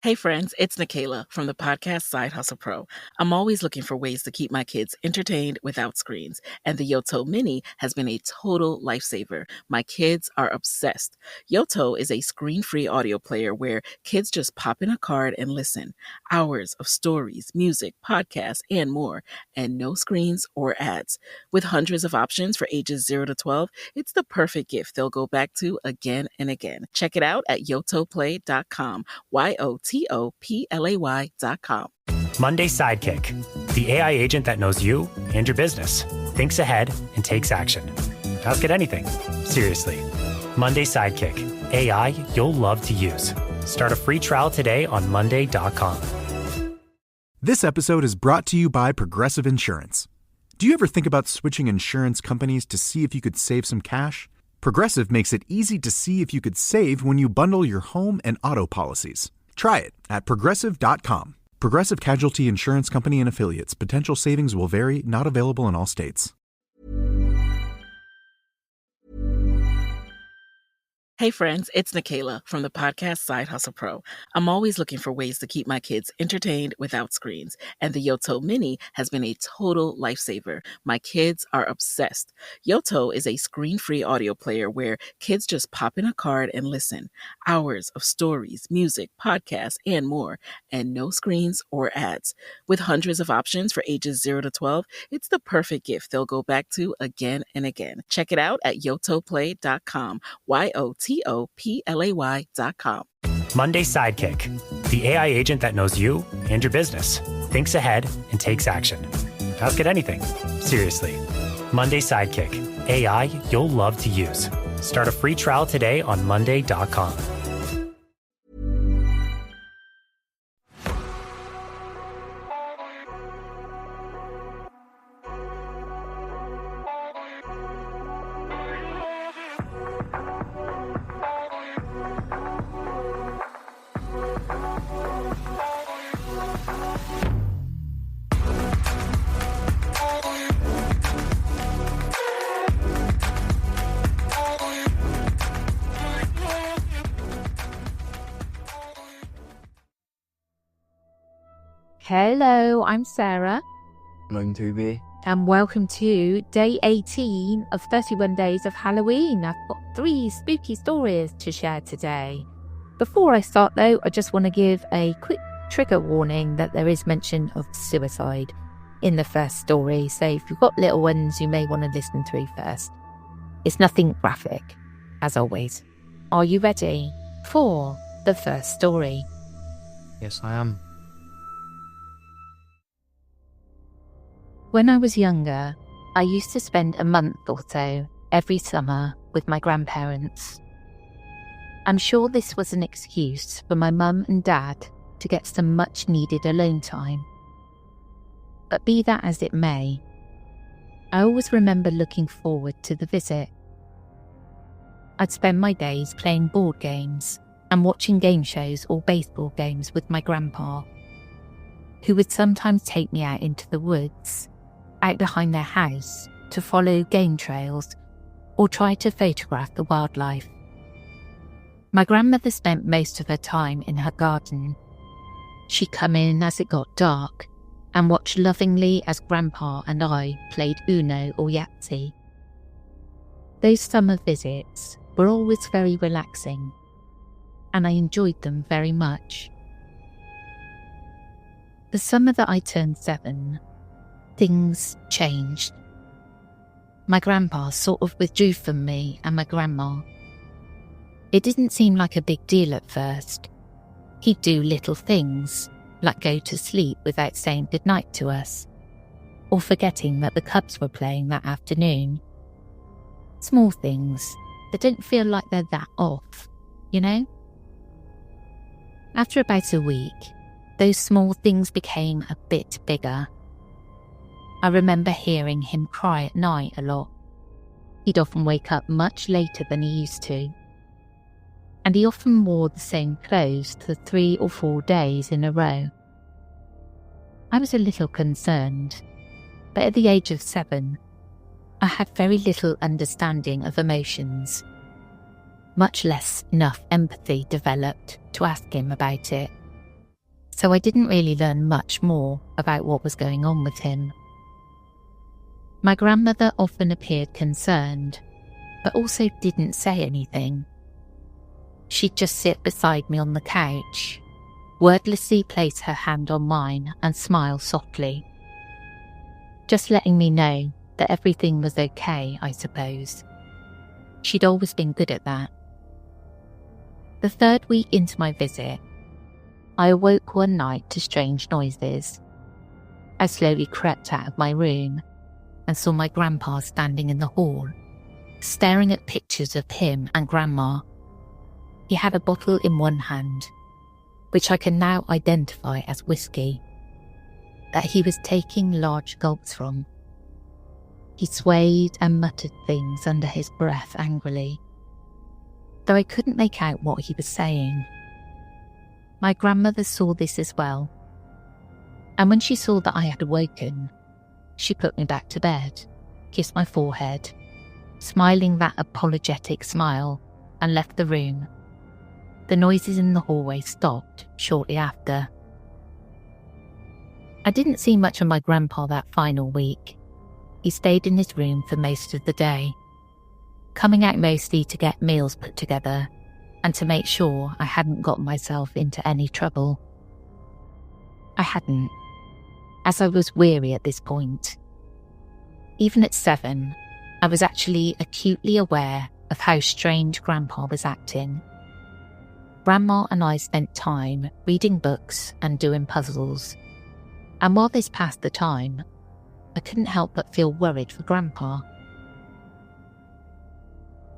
Hey friends, it's Nikayla from the podcast Side Hustle Pro. I'm always looking for ways to keep my kids entertained without screens, and the Yoto Mini has been a total lifesaver. My kids are obsessed. Yoto is a screen-free audio player where kids just pop in a card and listen. Hours of stories, music, podcasts, and more, and no screens or ads. With hundreds of options for ages 0 to 12, it's the perfect gift they'll go back to again and again. Check it out at yotoplay.com. YOTOPLAY.com. Monday Sidekick, the AI agent that knows you and your business, thinks ahead and takes action. Ask it anything. Seriously. Monday Sidekick, AI you'll love to use. Start a free trial today on monday.com. This episode is brought to you by Progressive Insurance. Do you ever think about switching insurance companies to see if you could save some cash? Progressive makes it easy to see if you could save when you bundle your home and auto policies. Try it at Progressive.com. Progressive Casualty Insurance Company and Affiliates. Potential savings will vary, not available in all states. Hey friends, it's Nikayla from the podcast Side Hustle Pro. I'm always looking for ways to keep my kids entertained without screens, and the Yoto Mini has been a total lifesaver. My kids are obsessed. Yoto is a screen-free audio player where kids just pop in a card and listen. Hours of stories, music, podcasts, and more, and no screens or ads. With hundreds of options for ages 0 to 12, it's the perfect gift they'll go back to again and again. Check it out at yotoplay.com. YOTOPLAY.com. Monday Sidekick, the AI agent that knows you and your business, thinks ahead and takes action. Ask it anything. Seriously. Monday Sidekick, AI you'll love to use. Start a free trial today on monday.com. Hello, I'm Sarah. I'm Toby. And welcome to day 18 of 31 days of Halloween. I've got 3 spooky stories to share today. Before I start though, I just want to give a quick trigger warning that there is mention of suicide in the first story. So if you've got little ones, you may want to listen through first. It's nothing graphic, as always. Are you ready for the first story? Yes, I am. When I was younger, I used to spend a month or so every summer with my grandparents. I'm sure this was an excuse for my mum and dad to get some much needed alone time. But be that as it may, I always remember looking forward to the visit. I'd spend my days playing board games and watching game shows or baseball games with my grandpa, who would sometimes take me out into the woods, out behind their house, to follow game trails or try to photograph the wildlife. My grandmother spent most of her time in her garden. She'd come in as it got dark and watch lovingly as Grandpa and I played Uno or Yahtzee. Those summer visits were always very relaxing, and I enjoyed them very much. The summer that I turned 7, things changed. My grandpa sort of withdrew from me and my grandma. It didn't seem like a big deal at first. He'd do little things, like go to sleep without saying goodnight to us, or forgetting that the Cubs were playing that afternoon. Small things that don't feel like they're that off, you know? After about a week, those small things became a bit bigger. I remember hearing him cry at night a lot. He'd often wake up much later than he used to. And he often wore the same clothes for 3 or 4 days in a row. I was a little concerned, but at the age of 7, I had very little understanding of emotions, much less enough empathy developed to ask him about it. so I didn't really learn much more about what was going on with him. My grandmother often appeared concerned, but also didn't say anything. She'd just sit beside me on the couch, wordlessly place her hand on mine and smile softly. Just letting me know that everything was okay, I suppose. She'd always been good at that. The third week into my visit, I awoke one night to strange noises. I slowly crept out of my room and saw my grandpa standing in the hall, staring at pictures of him and Grandma. He had a bottle in one hand, which I can now identify as whiskey, that he was taking large gulps from. He swayed and muttered things under his breath angrily, though I couldn't make out what he was saying. My grandmother saw this as well, and when she saw that I had awoken, she put me back to bed, kissed my forehead, smiling that apologetic smile, and left the room. The noises in the hallway stopped shortly after. I didn't see much of my grandpa that final week. He stayed in his room for most of the day, coming out mostly to get meals put together and to make sure I hadn't got myself into any trouble. I hadn't, as I was weary at this point. Even at 7, I was actually acutely aware of how strange Grandpa was acting. Grandma and I spent time reading books and doing puzzles, and while this passed the time, I couldn't help but feel worried for Grandpa.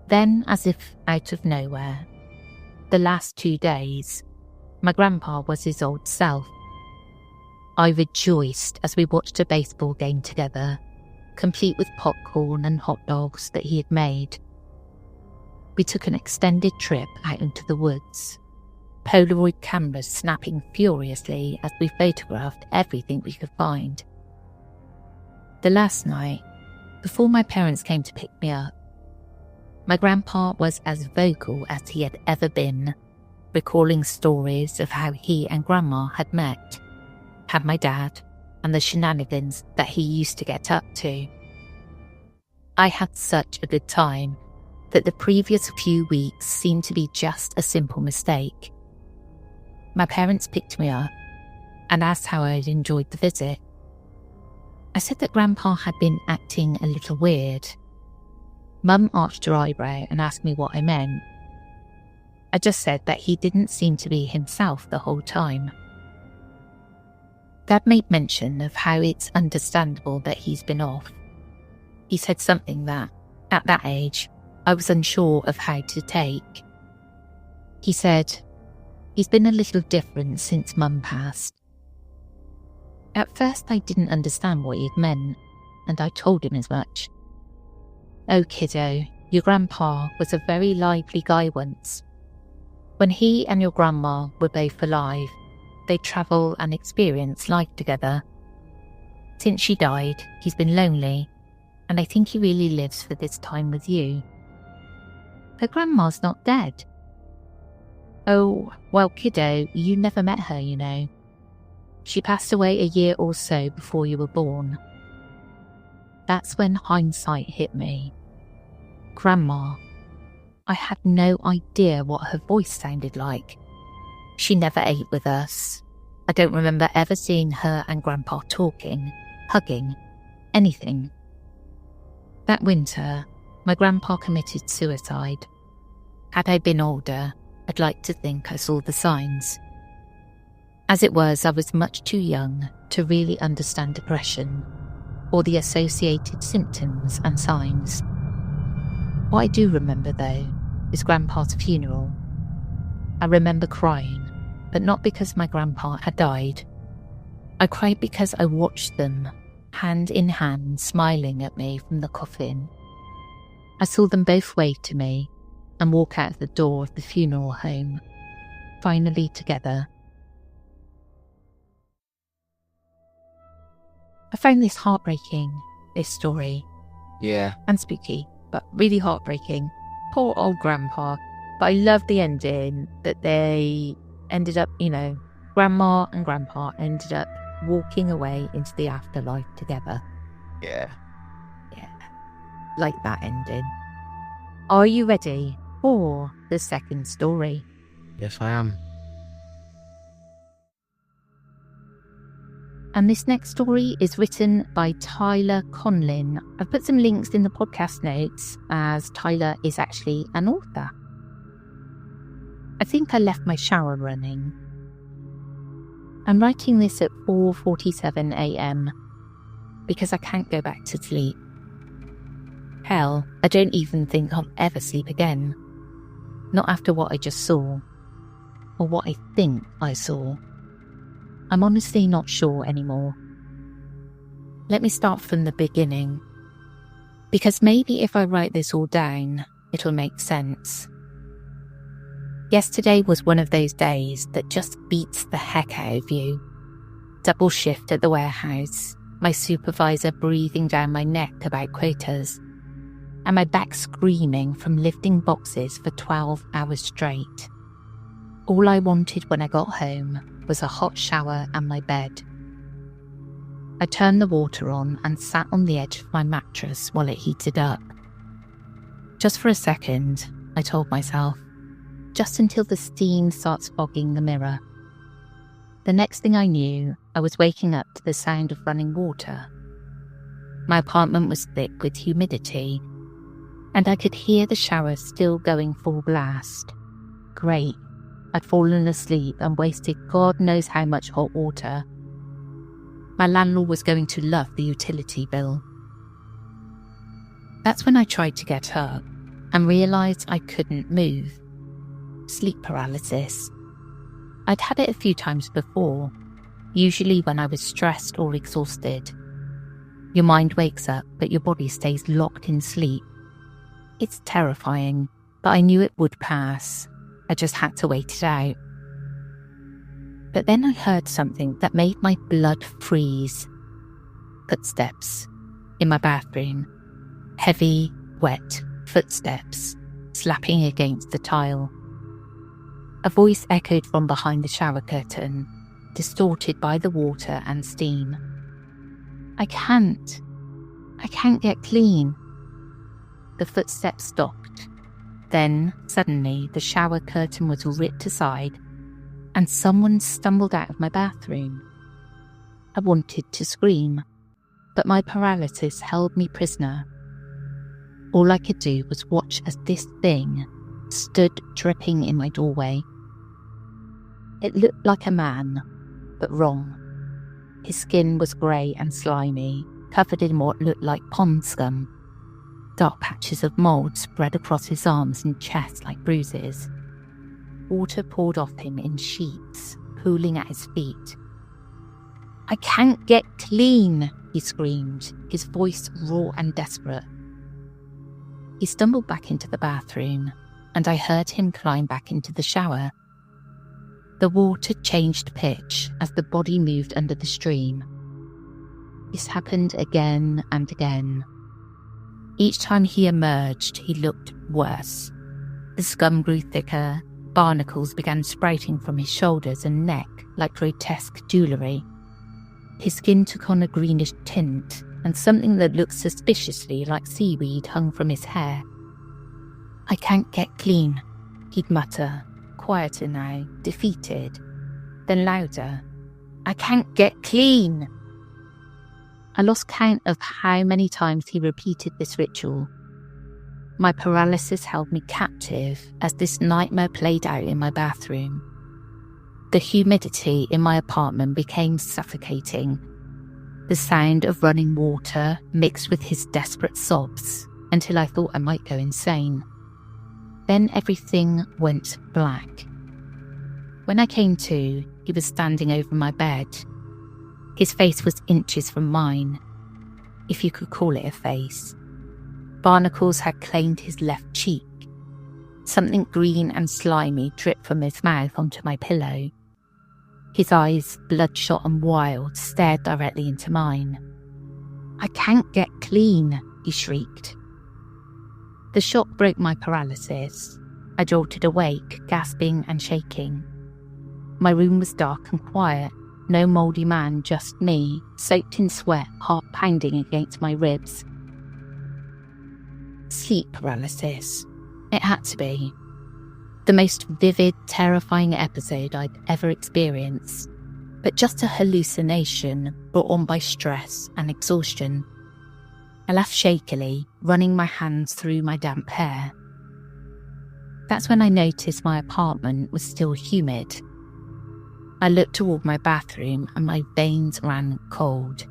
Then, as if out of nowhere, the last 2 days, my grandpa was his old self. I rejoiced as we watched a baseball game together, complete with popcorn and hot dogs that he had made. We took an extended trip out into the woods, Polaroid cameras snapping furiously as we photographed everything we could find. The last night, before my parents came to pick me up, my grandpa was as vocal as he had ever been, recalling stories of how he and Grandma had met, had my dad, and the shenanigans that he used to get up to. I had such a good time that the previous few weeks seemed to be just a simple mistake. My parents picked me up and asked how I had enjoyed the visit. I said that Grandpa had been acting a little weird. Mum arched her eyebrow and asked me what I meant. I just said that he didn't seem to be himself the whole time. Dad made mention of how it's understandable that he's been off. He said something that, at that age, I was unsure of how to take. He said, he's been a little different since Mum passed. At first I didn't understand what he'd meant, and I told him as much. Oh kiddo, your grandpa was a very lively guy once. When he and your grandma were both alive, they'd travel and experience life together. Since she died, he's been lonely, and I think he really lives for this time with you. But Grandma's not dead. Oh, well kiddo, you never met her, you know. She passed away a year or so before you were born. That's when hindsight hit me. Grandma. I had no idea what her voice sounded like. She never ate with us. I don't remember ever seeing her and Grandpa talking, hugging, anything. That winter, my grandpa committed suicide. Had I been older, I'd like to think I saw the signs. As it was, I was much too young to really understand depression or the associated symptoms and signs. What I do remember, though, is Grandpa's funeral. I remember crying, but not because my grandpa had died. I cried because I watched them, hand in hand, smiling at me from the coffin. I saw them both wave to me and walk out the door of the funeral home, finally together. I found this heartbreaking, this story. Yeah. And spooky, but really heartbreaking. Poor old grandpa. But I love the ending that they ended up, Grandma and Grandpa ended up walking away into the afterlife together. Yeah. Yeah, like that ending. Are you ready for the second story? Yes, I am. And this next story is written by Tyler Conlin. I've put some links in the podcast notes as Tyler is actually an author. I think I left my shower running. I'm writing this at 4:47 a.m. because I can't go back to sleep. Hell, I don't even think I'll ever sleep again. Not after what I just saw, or what I think I saw. I'm honestly not sure anymore. Let me start from the beginning, because maybe if I write this all down, it'll make sense. Yesterday was one of those days that just beats the heck out of you. Double shift at the warehouse, my supervisor breathing down my neck about quotas, and my back screaming from lifting boxes for 12 hours straight. All I wanted when I got home was a hot shower and my bed. I turned the water on and sat on the edge of my mattress while it heated up. Just for a second, I told myself, just until the steam starts fogging the mirror. The next thing I knew, I was waking up to the sound of running water. My apartment was thick with humidity, and I could hear the shower still going full blast. Great. I'd fallen asleep and wasted God knows how much hot water. My landlord was going to love the utility bill. That's when I tried to get up and realised I couldn't move. Sleep paralysis. I'd had it a few times before, usually when I was stressed or exhausted. Your mind wakes up, but your body stays locked in sleep. It's terrifying, but I knew it would pass. I just had to wait it out. But then I heard something that made my blood freeze. Footsteps in my bathroom. Heavy, wet footsteps slapping against the tile. A voice echoed from behind the shower curtain, distorted by the water and steam. I can't get clean. The footsteps stopped. Then, suddenly, the shower curtain was ripped aside and someone stumbled out of my bathroom. I wanted to scream, but my paralysis held me prisoner. All I could do was watch as this thing stood dripping in my doorway. It looked like a man, but wrong. His skin was grey and slimy, covered in what looked like pond scum. Dark patches of mould spread across his arms and chest like bruises. Water poured off him in sheets, pooling at his feet. "I can't get clean," he screamed, his voice raw and desperate. He stumbled back into the bathroom, and I heard him climb back into the shower. The water changed pitch as the body moved under the stream. This happened again and again. Each time he emerged, he looked worse. The scum grew thicker, barnacles began sprouting from his shoulders and neck like grotesque jewellery. His skin took on a greenish tint, and something that looked suspiciously like seaweed hung from his hair. "I can't get clean," he'd mutter, quieter now, defeated. Then louder, "I can't get clean." I lost count of how many times he repeated this ritual. My paralysis held me captive as this nightmare played out in my bathroom. The humidity in my apartment became suffocating. The sound of running water mixed with his desperate sobs until I thought I might go insane. Then everything went black. When I came to, he was standing over my bed. His face was inches from mine, if you could call it a face. Barnacles had claimed his left cheek. Something green and slimy dripped from his mouth onto my pillow. His eyes, bloodshot and wild, stared directly into mine. "I can't get clean," he shrieked. The shock broke my paralysis. I jolted awake, gasping and shaking. My room was dark and quiet. No mouldy man, just me, soaked in sweat, heart pounding against my ribs. Sleep paralysis. It had to be. The most vivid, terrifying episode I'd ever experienced, but just a hallucination brought on by stress and exhaustion. I laughed shakily, running my hands through my damp hair. That's when I noticed my apartment was still humid. I looked toward my bathroom and my veins ran cold.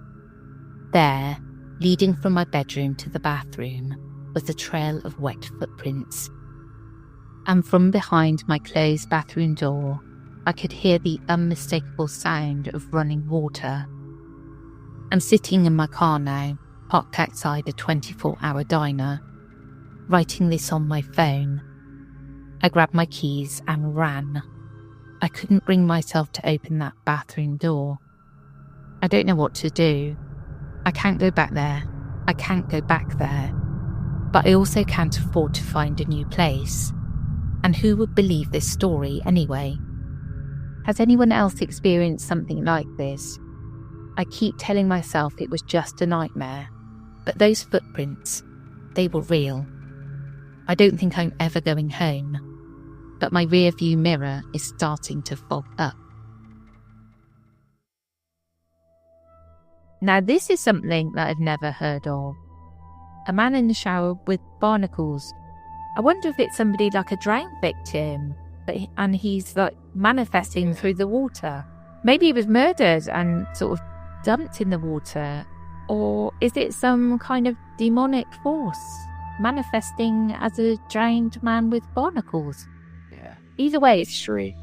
There, leading from my bedroom to the bathroom, was a trail of wet footprints. And from behind my closed bathroom door, I could hear the unmistakable sound of running water. I'm sitting in my car now, parked outside a 24-hour diner, writing this on my phone. I grabbed my keys and ran. I couldn't bring myself to open that bathroom door. I don't know what to do. I can't go back there. I can't go back there. But I also can't afford to find a new place. And who would believe this story anyway? Has anyone else experienced something like this? I keep telling myself it was just a nightmare. But those footprints, they were real. I don't think I'm ever going home. But my rear view mirror is starting to fog up. Now this is something that I've never heard of. A man in the shower with barnacles. I wonder if it's somebody like a drowned victim, and he's like manifesting through the water. Maybe he was murdered and sort of dumped in the water. Or is it some kind of demonic force manifesting as a drowned man with barnacles? Either way, it's true.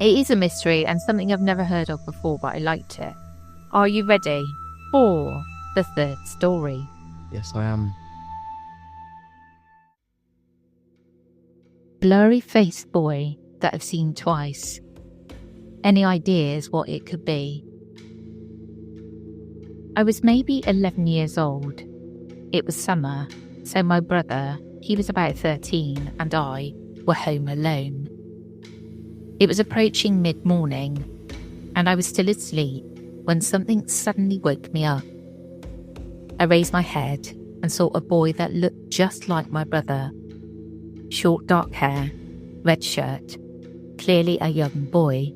It is a mystery and something I've never heard of before, but I liked it. Are you ready for the third story? Yes, I am. Blurry-faced boy that I've seen twice. Any ideas what it could be? I was maybe 11 years old. It was summer, so my brother, he was about 13, and I were home alone. It was approaching mid-morning, and I was still asleep when something suddenly woke me up. I raised my head and saw a boy that looked just like my brother. Short dark hair, red shirt, clearly a young boy,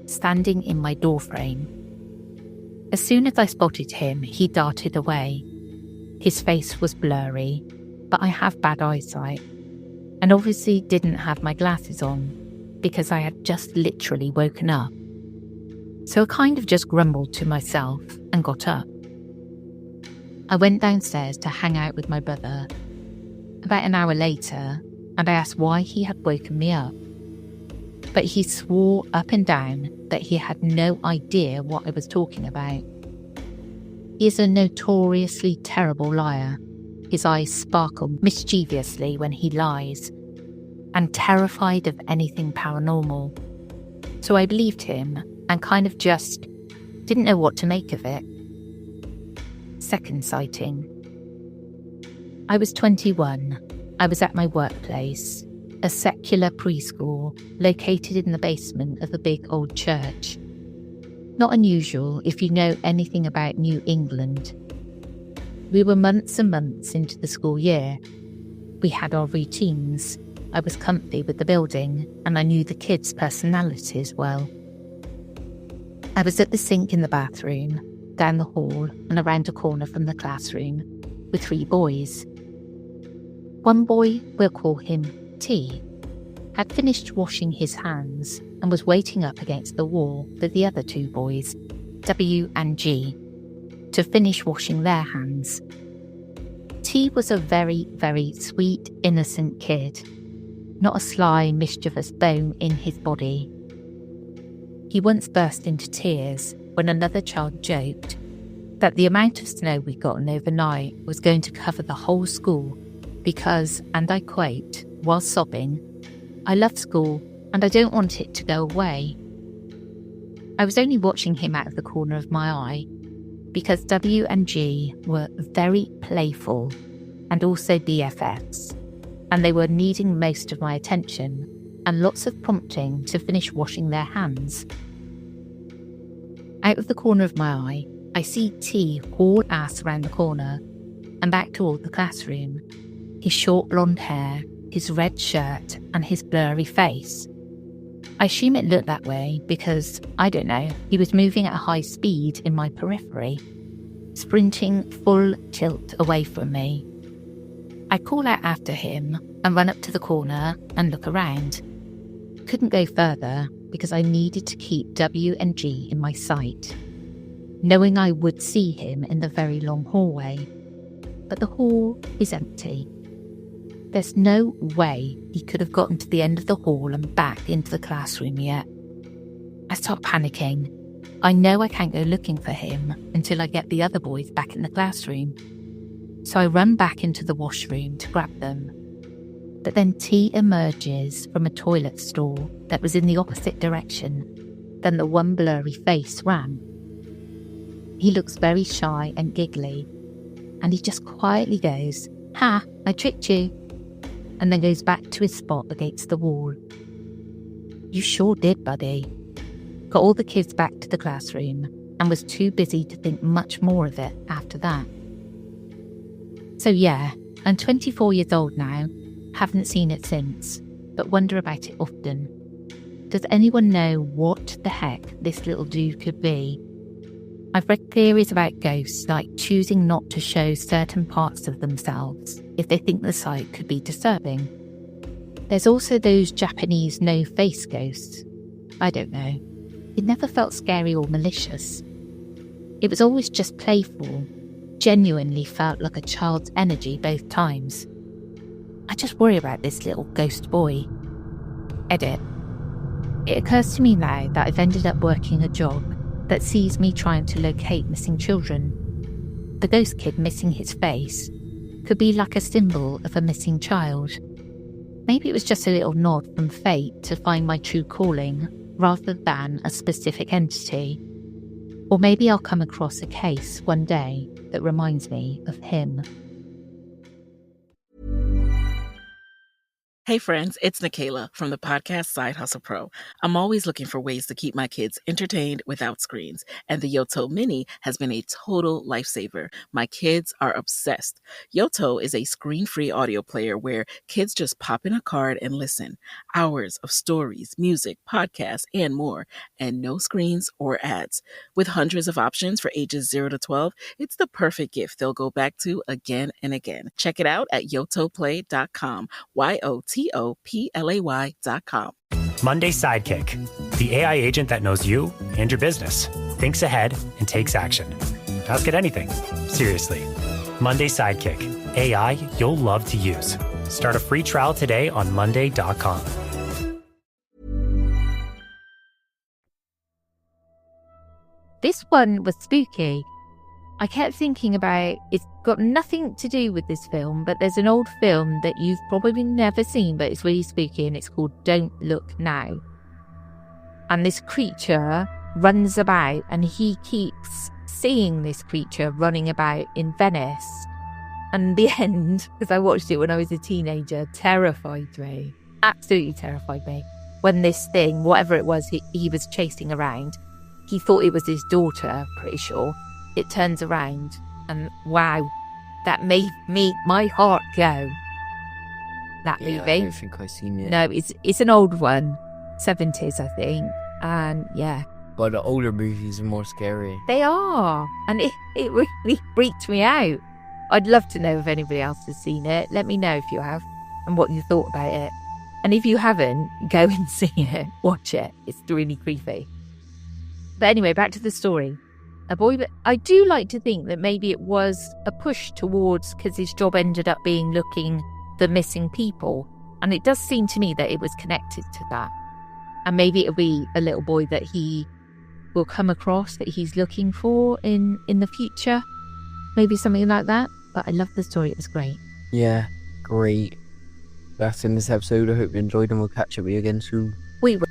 standing in my doorframe. As soon as I spotted him, he darted away. His face was blurry, but I have bad eyesight, and obviously didn't have my glasses on, because I had just literally woken up. So I kind of just grumbled to myself and got up. I went downstairs to hang out with my brother. About an hour later, and I asked why he had woken me up. But he swore up and down that he had no idea what I was talking about. He is a notoriously terrible liar. His eyes sparkle mischievously when he lies, and terrified of anything paranormal. So I believed him and kind of just didn't know what to make of it. Second sighting. I was 21. I was at my workplace, a secular preschool located in the basement of a big old church. Not unusual if you know anything about New England. We were months and months into the school year. We had our routines. I was comfy with the building, and I knew the kids' personalities well. I was at the sink in the bathroom, down the hall and around a corner from the classroom, with 3 boys. One boy, we'll call him T, had finished washing his hands and was waiting up against the wall with the other 2 boys, W and G, to finish washing their hands. T was a very, very sweet, innocent kid. Not a sly, mischievous bone in his body. He once burst into tears when another child joked that the amount of snow we'd gotten overnight was going to cover the whole school because, and I quote, while sobbing, "I love school and I don't want it to go away." I was only watching him out of the corner of my eye because W and G were very playful and also BFFs, and they were needing most of my attention, and lots of prompting to finish washing their hands. Out of the corner of my eye, I see T haul ass around the corner and back toward the classroom. His short blonde hair, his red shirt, and his blurry face. I assume it looked that way because, I don't know, he was moving at a high speed in my periphery, sprinting full tilt away from me. I call out after him and run up to the corner and look around. Couldn't go further because I needed to keep W and G in my sight, knowing I would see him in the very long hallway. But the hall is empty. There's no way he could have gotten to the end of the hall and back into the classroom yet. I start panicking. I know I can't go looking for him until I get the other boys back in the classroom. So I run back into the washroom to grab them. But then T emerges from a toilet stall that was in the opposite direction than the one blurry face ran. He looks very shy and giggly, and he just quietly goes, "Ha, I tricked you," and then goes back to his spot against the wall. You sure did, buddy. Got all the kids back to the classroom and was too busy to think much more of it after that. So yeah, I'm 24 years old now, haven't seen it since, but wonder about it often. Does anyone know what the heck this little dude could be? I've read theories about ghosts like choosing not to show certain parts of themselves if they think the sight could be disturbing. There's also those Japanese no-face ghosts. I don't know. It never felt scary or malicious. It was always just playful, genuinely felt like a child's energy both times. I just worry about this little ghost boy. Edit. It occurs to me now that I've ended up working a job that sees me trying to locate missing children. The ghost kid missing his face could be like a symbol of a missing child. Maybe it was just a little nod from fate to find my true calling rather than a specific entity. Or maybe I'll come across a case one day that reminds me of him. Hey friends, it's Nikayla from the podcast Side Hustle Pro. I'm always looking for ways to keep my kids entertained without screens, and the Yoto Mini has been a total lifesaver. My kids are obsessed. Yoto is a screen-free audio player where kids just pop in a card and listen. Hours of stories, music, podcasts, and more, and no screens or ads. With hundreds of options for ages 0 to 12, it's the perfect gift they'll go back to again and again. Check it out at yotoplay.com. YOTOPLAY.com. Monday Sidekick, the AI agent that knows you and your business, thinks ahead and takes action. Ask it anything. Seriously. Monday Sidekick, AI you'll love to use. Start a free trial today on monday.com. This one was spooky. I kept thinking about, it's got nothing to do with this film, but there's an old film that you've probably never seen, but it's really spooky, and it's called Don't Look Now. And this creature runs about, and he keeps seeing this creature running about in Venice. And the end, because I watched it when I was a teenager, terrified me. Absolutely terrified me. When this thing, whatever it was he was chasing around, he thought it was his daughter, pretty sure. It turns around and wow, that made my heart go. That movie. I don't think I've seen it. No, it's an old one, 70s I think, and yeah. But the older movies are more scary. They are, and it really freaked me out. I'd love to know if anybody else has seen it. Let me know if you have and what you thought about it. And if you haven't, go and see it, watch it. It's really creepy. But anyway, back to the story. A boy, but I do like to think that maybe it was a push towards, because his job ended up being looking for missing people. And it does seem to me that it was connected to that. And maybe it'll be a little boy that he will come across that he's looking for in the future. Maybe something like that. But I love the story. It was great. Yeah, great. That's in this episode. I hope you enjoyed, and we'll catch up with you again soon. We will.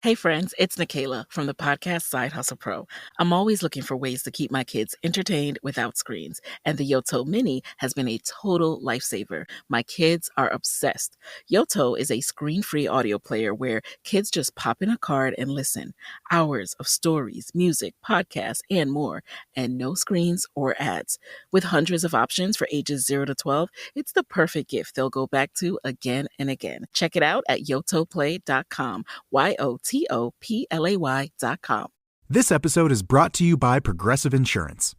Hey friends, it's Nikayla from the podcast Side Hustle Pro. I'm always looking for ways to keep my kids entertained without screens, and the Yoto Mini has been a total lifesaver. My kids are obsessed. Yoto is a screen-free audio player where kids just pop in a card and listen. Hours of stories, music, podcasts, and more, and no screens or ads. With hundreds of options for ages 0 to 12, it's the perfect gift they'll go back to again and again. Check it out at yotoplay.com. YOTOPLAY.com. This episode is brought to you by Progressive Insurance.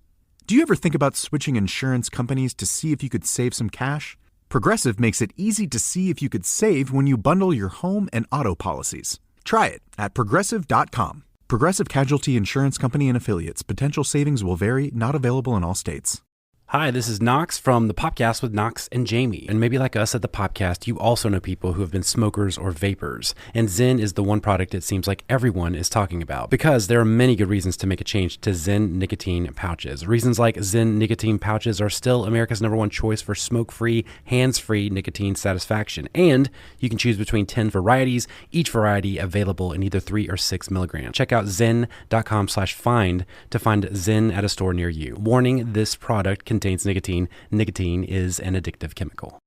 Do you ever think about switching insurance companies to see if you could save some cash? Progressive makes it easy to see if you could save when you bundle your home and auto policies. Try it at progressive.com. Progressive Casualty Insurance Company and Affiliates. Potential savings will vary, not available in all states. Hi, this is Knox from the Popcast with Knox and Jamie. And maybe like us at the Popcast, you also know people who have been smokers or vapors. And Zyn is the one product it seems like everyone is talking about, because there are many good reasons to make a change to Zyn nicotine pouches. Reasons like Zyn nicotine pouches are still America's #1 choice for smoke-free, hands-free nicotine satisfaction. And you can choose between 10 varieties, each variety available in either 3 or 6 milligrams. Check out zyn.com/find to find Zyn at a store near you. Warning, this product contains nicotine. Nicotine is an addictive chemical.